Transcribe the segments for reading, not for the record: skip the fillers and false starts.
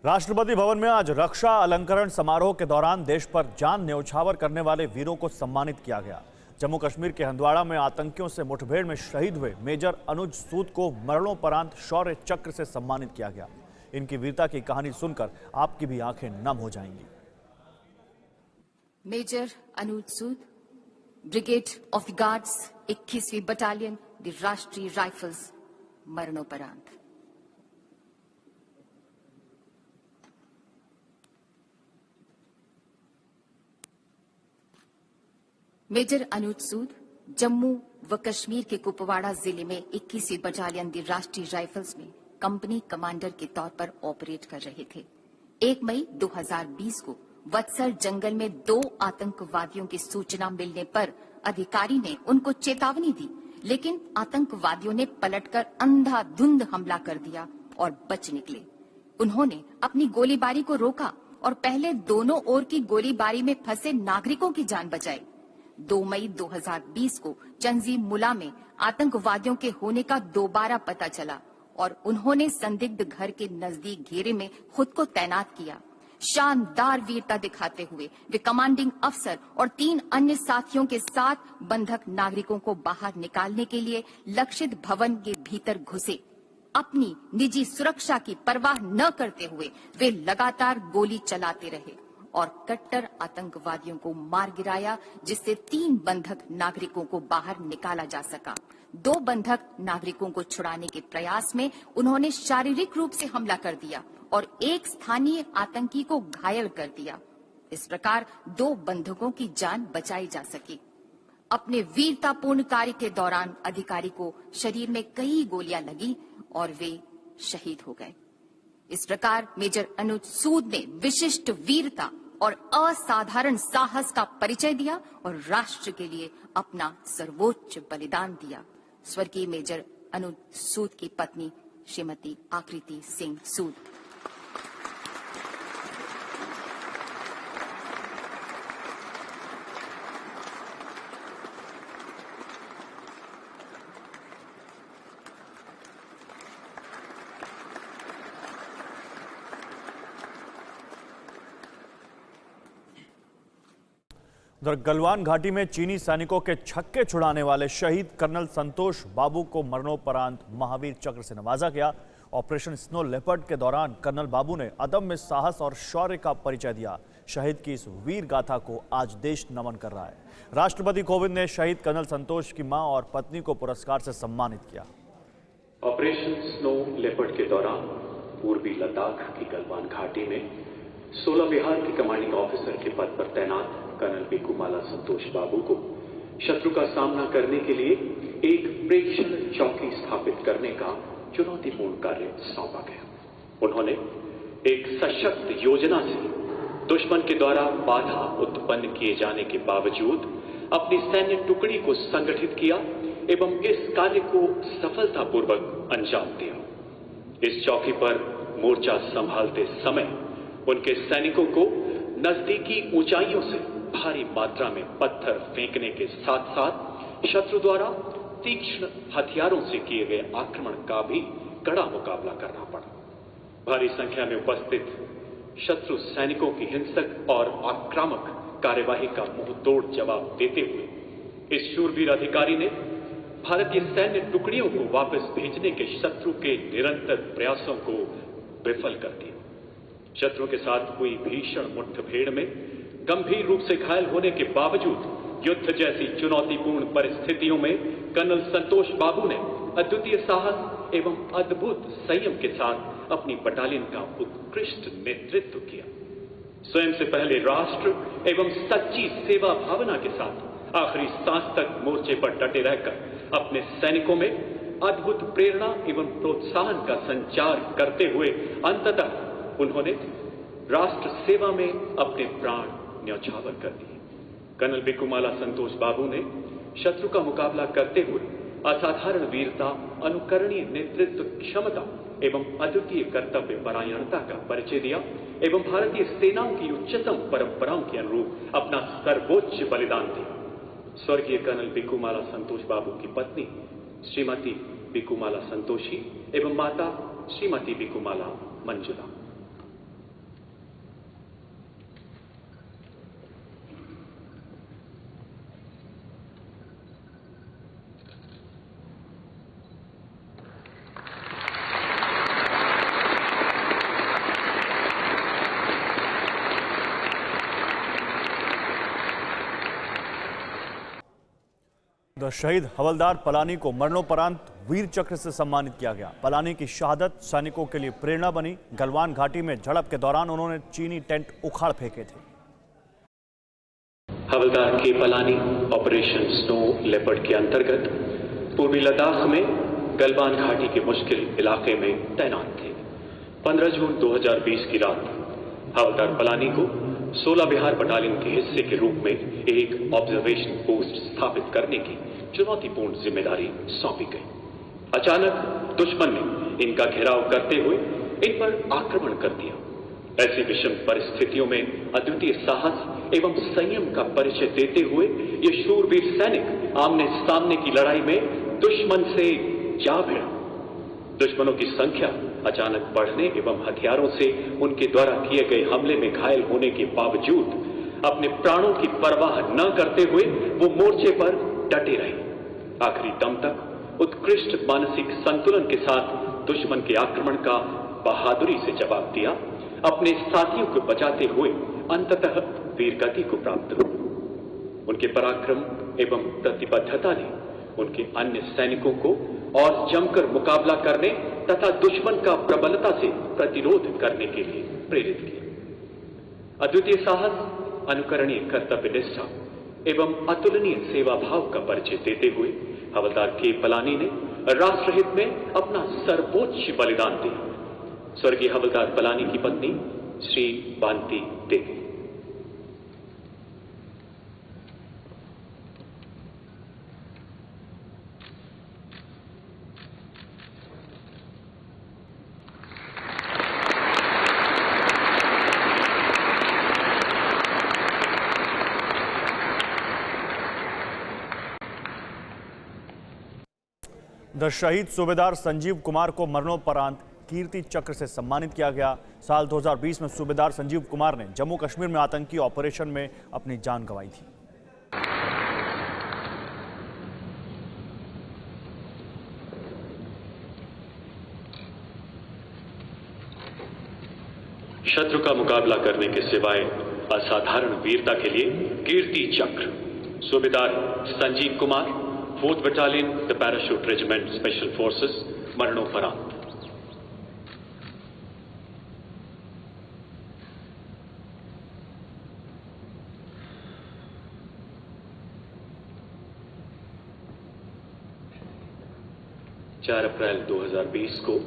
राष्ट्रपति भवन में आज रक्षा अलंकरण समारोह के दौरान देश पर जान न्यौछावर करने वाले वीरों को सम्मानित किया गया। जम्मू कश्मीर के हंदवाड़ा में आतंकियों से मुठभेड़ में शहीद हुए मेजर अनुज सूद को मरणोपरांत शौर्य चक्र से सम्मानित किया गया। इनकी वीरता की कहानी सुनकर आपकी भी आंखें नम हो जाएंगी। Major Anuj Sood, brigade of the guards, 21वीं बटालियन, द राष्ट्रीय राइफल्स, मरणोपरांत। मेजर अनुज सूद जम्मू व कश्मीर के कुपवाड़ा जिले में 21वीं बटालियन दी राष्ट्रीय राइफल्स में कंपनी कमांडर के तौर पर ऑपरेट कर रहे थे। 1 मई 2020 को वत्सल जंगल में 2 आतंकवादियों की सूचना मिलने पर अधिकारी ने उनको चेतावनी दी, लेकिन आतंकवादियों ने पलटकर अंधाधुंध हमला कर दिया और बच निकले। उन्होंने अपनी गोलीबारी को रोका और पहले दोनों ओर की गोलीबारी में फंसे नागरिकों की जान बचाई। 2 मई 2020 को चंजी मुला में आतंकवादियों के होने का दोबारा पता चला और उन्होंने संदिग्ध घर के नजदीक घेरे में खुद को तैनात किया। शानदार वीरता दिखाते हुए वे कमांडिंग अफसर और 3 अन्य साथियों के साथ बंधक नागरिकों को बाहर निकालने के लिए लक्षित भवन के भीतर घुसे। अपनी निजी सुरक्षा की परवाह न करते हुए वे लगातार गोली चलाते रहे और कट्टर आतंकवादियों को मार गिराया, जिससे 3 बंधक नागरिकों को बाहर निकाला जा सका। 2 बंधक नागरिकों को छुड़ाने के प्रयास में उन्होंने शारीरिक रूप से हमला कर दिया और एक स्थानीय आतंकी को घायल कर दिया। इस प्रकार 2 बंधकों की जान बचाई जा सकी। अपने वीरतापूर्ण कार्य के दौरान अधिकारी को शरीर में कई गोलियां लगी और वे शहीद हो गए। इस प्रकार मेजर अनुज सूद ने विशिष्ट वीरता और असाधारण साहस का परिचय दिया और राष्ट्र के लिए अपना सर्वोच्च बलिदान दिया। स्वर्गीय मेजर अनुज सूद की पत्नी श्रीमती आकृति सिंह सूद। उधर गलवान घाटी में चीनी सैनिकों के छक्के छुड़ाने वाले शहीद कर्नल संतोष बाबू को मरणोपरांत महावीर चक्र से नवाजा गया। ऑपरेशन स्नो लेपर्ड के दौरान कर्नल बाबू ने अदम्य साहस और शौर्य का परिचय दिया। शहीद की इस वीर गाथा को आज देश नमन कर रहा है। राष्ट्रपति कोविंद ने शहीद कर्नल संतोष की मां और पत्नी को पुरस्कार से सम्मानित किया। ऑपरेशन स्नो लेपर्ड के दौरान पूर्वी लद्दाख की गलवान घाटी में 16 बिहार के कमांडिंग ऑफिसर के पद पर तैनात कर्नल बिकुमाला संतोष बाबू को शत्रु का सामना करने के लिए एक प्रेक्षण चौकी स्थापित करने का चुनौतीपूर्ण कार्य सौंपा गया। उन्होंने एक सशक्त योजना से दुश्मन के द्वारा बाधा उत्पन्न किए जाने के बावजूद अपनी सैन्य टुकड़ी को संगठित किया एवं इस कार्य को सफलतापूर्वक अंजाम दिया। इस चौकी पर मोर्चा संभालते समय उनके सैनिकों को नजदीकी ऊंचाइयों से भारी मात्रा में पत्थर फेंकने के साथ साथ शत्रु द्वारा तीक्ष्ण हथियारों से किए गए आक्रमण का भी कड़ा मुकाबला करना पड़ा। भारी संख्या में उपस्थित शत्रु सैनिकों की हिंसक और आक्रामक कार्यवाही का मुंहतोड़ जवाब देते हुए इस शूरवीर अधिकारी ने भारतीय सैन्य टुकड़ियों को वापस भेजने के शत्रु के निरंतर प्रयासों को विफल कर दिया। शत्रु के साथ हुई भीषण मुठभेड़ में गंभीर रूप से घायल होने के बावजूद युद्ध जैसी चुनौतीपूर्ण परिस्थितियों में कर्नल संतोष बाबू ने अद्वितीय साहस एवं अद्भुत संयम के साथ अपनी बटालियन का उत्कृष्ट नेतृत्व किया। स्वयं से पहले राष्ट्र एवं सच्ची सेवा भावना के साथ आखिरी सांस तक मोर्चे पर डटे रहकर अपने सैनिकों में अद्भुत प्रेरणा एवं प्रोत्साहन का संचार करते हुए अंततः उन्होंने राष्ट्र सेवा में अपने प्राण न्यौछावर कर दिए। कर्नल बिकुमाला संतोष बाबू ने शत्रु का मुकाबला करते हुए असाधारण वीरता, अनुकरणीय नेतृत्व क्षमता एवं अद्वितीय कर्तव्य परायणता का परिचय दिया एवं भारतीय सेनाओं की उच्चतम परंपराओं के अनुरूप अपना सर्वोच्च बलिदान दिया। स्वर्गीय कर्नल बिकुमाला संतोष बाबू की पत्नी श्रीमती बिकुमाला संतोषी एवं माता श्रीमती बिकुमाला मंजुला। उधर शहीद हवलदार पलानी को मरणोपरांत वीर चक्र से सम्मानित किया गया। पलानी की शहादत सैनिकों के लिए प्रेरणा बनी। गलवान घाटी में झड़प के दौरान उन्होंने चीनी टेंट उखाड़ फेंके थे। हवलदार के पलानी ऑपरेशन स्नो लेपर्ड के अंतर्गत पूर्वी लद्दाख में गलवान घाटी के मुश्किल इलाके में तैनात थे। 15 जून 2020 की रात हवलदार पलानी को 16 बिहार बटालियन के हिस्से के रूप में एक ऑब्जर्वेशन पोस्ट स्थापित करने की चुनौतीपूर्ण जिम्मेदारी सौंपी गई। अचानक दुश्मन ने इनका घेराव करते हुए इन पर आक्रमण कर दिया। ऐसी विषम परिस्थितियों में अद्वितीय साहस एवं संयम का परिचय देते हुए ये शूरवीर सैनिक आमने सामने की लड़ाई में दुश्मन से जा भिड़ा। दुश्मनों की संख्या अचानक बढ़ने एवं हथियारों से उनके द्वारा किए गए हमले में घायल होने के बावजूद अपने प्राणों की परवाह न करते हुए वो मोर्चे पर डटे रहे। आखिरी दम तक उत्कृष्ट मानसिक संतुलन के साथ दुश्मन के आक्रमण का बहादुरी से जवाब दिया। अपने साथियों को बचाते हुए अंततः वीरगति को प्राप्त हुआ। उनके पराक्रम एवं प्रतिबद्धता ने उनके अन्य सैनिकों को और जमकर मुकाबला करने तथा दुश्मन का प्रबलता से प्रतिरोध करने के लिए प्रेरित किया। अद्वितीय साहस, अनुकरणीय कर्तव्य निष्ठा एवं अतुलनीय सेवा भाव का परिचय देते हुए हवलदार के पलानी ने राष्ट्रहित में अपना सर्वोच्च बलिदान दिया। स्वर्गीय हवलदार पलानी की पत्नी श्री बांती देवी। द शहीद सूबेदार संजीव कुमार को मरणोपरांत कीर्ति चक्र से सम्मानित किया गया। साल 2020 में सूबेदार संजीव कुमार ने जम्मू कश्मीर में आतंकी ऑपरेशन में अपनी जान गंवाई थी। शत्रु का मुकाबला करने के सिवाय असाधारण वीरता के लिए कीर्ति चक्र सूबेदार Sanjeev Kumar, 4th battalion the parachute regiment special forces, मरणोपरांत। चार अप्रैल 2020 को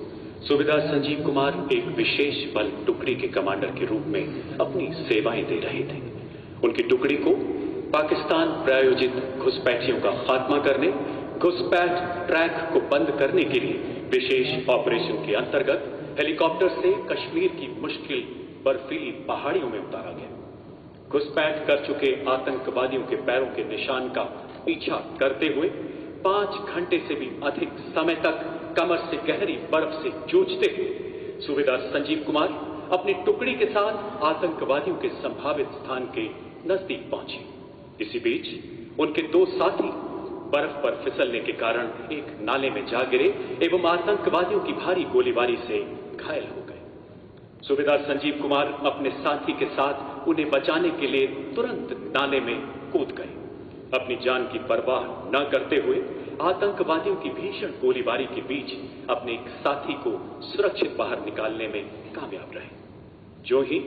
सूबेदार संजीव कुमार एक विशेष बल टुकड़ी के कमांडर के रूप में अपनी सेवाएं दे रहे थे। उनकी टुकड़ी को पाकिस्तान प्रायोजित घुसपैठियों का खात्मा करने, घुसपैठ ट्रैक को बंद करने के लिए विशेष ऑपरेशन के अंतर्गत हेलीकॉप्टर से कश्मीर की मुश्किल बर्फीली पहाड़ियों में उतारा गया। घुसपैठ कर चुके आतंकवादियों के पैरों के निशान का पीछा करते हुए 5 घंटे से भी अधिक समय तक कमर से गहरी बर्फ से जूझते हुए सूबेदार संजीव कुमार अपनी टुकड़ी के साथ आतंकवादियों के संभावित स्थान के नजदीक पहुंचे। इसी बीच उनके 2 साथी बर्फ पर फिसलने के कारण एक नाले में जा गिरे एवं आतंकवादियों की भारी गोलीबारी से घायल हो गए। सूबेदार संजीव कुमार अपने साथी के साथ उन्हें बचाने के लिए तुरंत नाले में कूद गए। अपनी जान की परवाह न करते हुए आतंकवादियों की भीषण गोलीबारी के बीच अपने एक साथी को सुरक्षित बाहर निकालने में कामयाब रहे। जो ही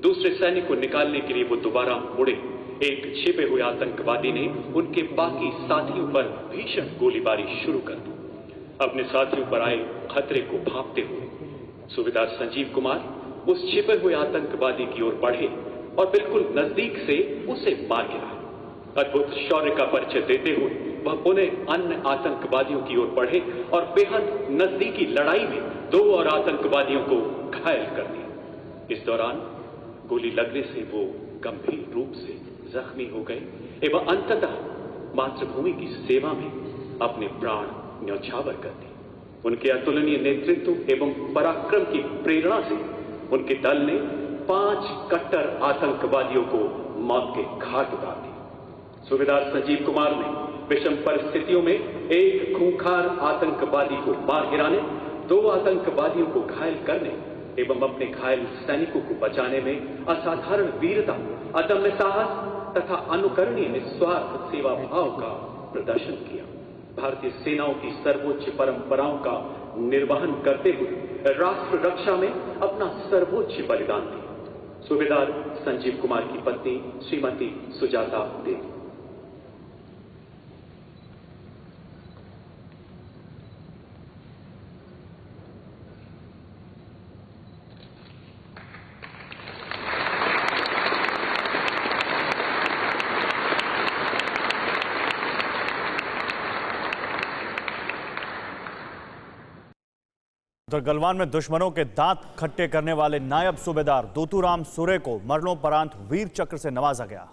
दूसरे सैनिक को निकालने के लिए वो दोबारा मुड़े, एक छिपे हुए आतंकवादी ने उनके बाकी साथियों पर भीषण गोलीबारी शुरू कर दी। अपने साथियों पर आए खतरे को भांपते हुए सूबेदार संजीव कुमार उस छिपे हुए आतंकवादी की ओर बढ़े और बिल्कुल नजदीक से उसे मार गिरा। अद्भुत शौर्य का परिचय देते हुए वह पुनः अन्य आतंकवादियों की ओर बढ़े और बेहद नजदीकी लड़ाई में 2 और आतंकवादियों को घायल कर दिया। इस दौरान गोली लगने से वो गंभीर रूप से जख्मी हो गए एवं अंततः मातृभूमि की सेवा में अपने प्राण न्यौछावर कर दिए। उनके अतुलनीय नेतृत्व एवं पराक्रम की प्रेरणा से उनके दल ने 5 कट्टर आतंकवादियों को मौत के घाट उतार दिया। सूबेदार संजीव कुमार ने विषम परिस्थितियों में एक खूंखार आतंकवादी को मार गिराने, 2 आतंकवादियों को घायल करने एवं अपने घायल सैनिकों को बचाने में असाधारण वीरता, अदम्य साहस तथा अनुकरणीय निस्वार्थ सेवा भाव का प्रदर्शन किया। भारतीय सेनाओं की सर्वोच्च परंपराओं का निर्वहन करते हुए राष्ट्र रक्षा में अपना सर्वोच्च बलिदान दिया। सूबेदार संजीव कुमार की पत्नी श्रीमती सुजाता देवी। उधर गलवान में दुश्मनों के दांत खट्टे करने वाले नायब सूबेदार दोतूराम सुरे को मरणोपरांत वीर चक्र से नवाजा गया।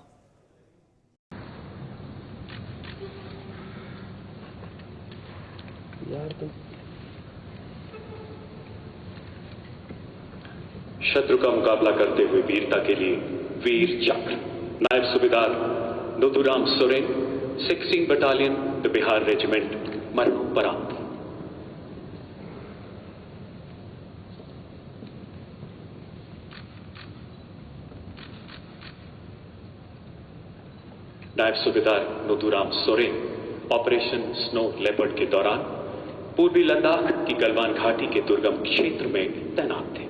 शत्रु का मुकाबला करते हुए वीरता के लिए वीर चक्र नायब सूबेदार दोतूराम सुरे 16 बटालियन द बिहार रेजिमेंट मरणोपरांत। नायब सूबेदार Nathuram Soren operation snow leopard के दौरान पूर्वी लद्दाख की गलवान घाटी के दुर्गम क्षेत्र में तैनात थे।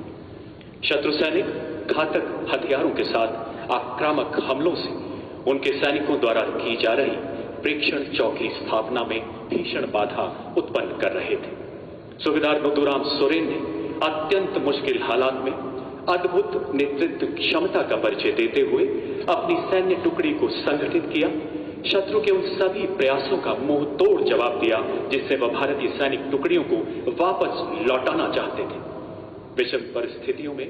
शत्रु सैनिक घातक हथियारों के साथ आक्रामक हमलों से उनके सैनिकों द्वारा की जा रही प्रेक्षण चौकी स्थापना में भीषण बाधा उत्पन्न कर रहे थे। सूबेदार नथुराम सोरेन ने अत्यंत मुश्किल हालात में अद्भुत नेतृत्व क्षमता का परिचय देते हुए अपनी सैन्य टुकड़ी को संगठित किया। शत्रु के उन सभी प्रयासों का मुंह तोड़ जवाब दिया जिससे वह भारतीय सैनिक टुकड़ियों को वापस लौटाना चाहते थे। विषम परिस्थितियों में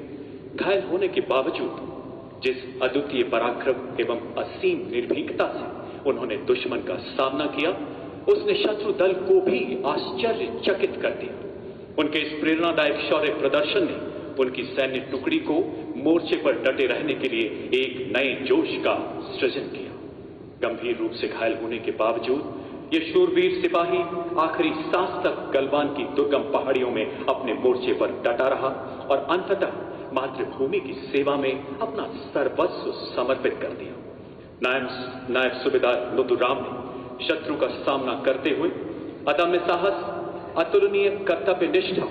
घायल होने के बावजूद जिस अद्वितीय पराक्रम एवं असीम निर्भीकता से उन्होंने दुश्मन का सामना किया, उसने शत्रु दल को भी आश्चर्यचकित कर दिया। उनके इस प्रेरणादायक शौर्य प्रदर्शन ने उनकी सैन्य टुकड़ी को मोर्चे पर डटे रहने के लिए एक नए जोश का सृजन किया। गंभीर रूप से घायल होने के बावजूद ये शूरवीर सिपाही आखिरी सांस तक गलवान की दुर्गम पहाड़ियों में अपने मोर्चे पर डटा रहा और अंततः मातृभूमि की सेवा में अपना सर्वस्व समर्पित कर दिया। नायब सूबेदार नथुराम ने शत्रु का सामना करते हुए अदम्य साहस, अतुलनीय कर्तव्य निष्ठा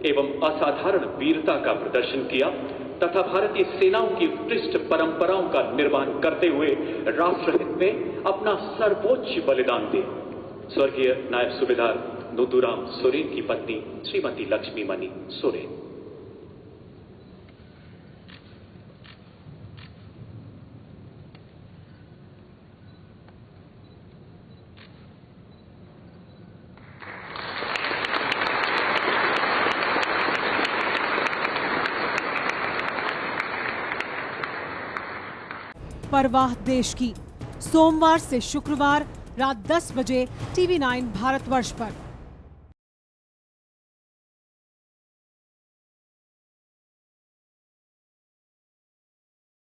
एवं असाधारण वीरता का प्रदर्शन किया तथा भारतीय सेनाओं की उत्कृष्ट परंपराओं का निर्वहन करते हुए राष्ट्रहित में अपना सर्वोच्च बलिदान दिया। स्वर्गीय नायब सूबेदार नथुराम सोरेन की पत्नी श्रीमती लक्ष्मीमणि सोरेन। परवाह देश की, सोमवार से शुक्रवार रात 10 बजे TV9 भारतवर्ष पर।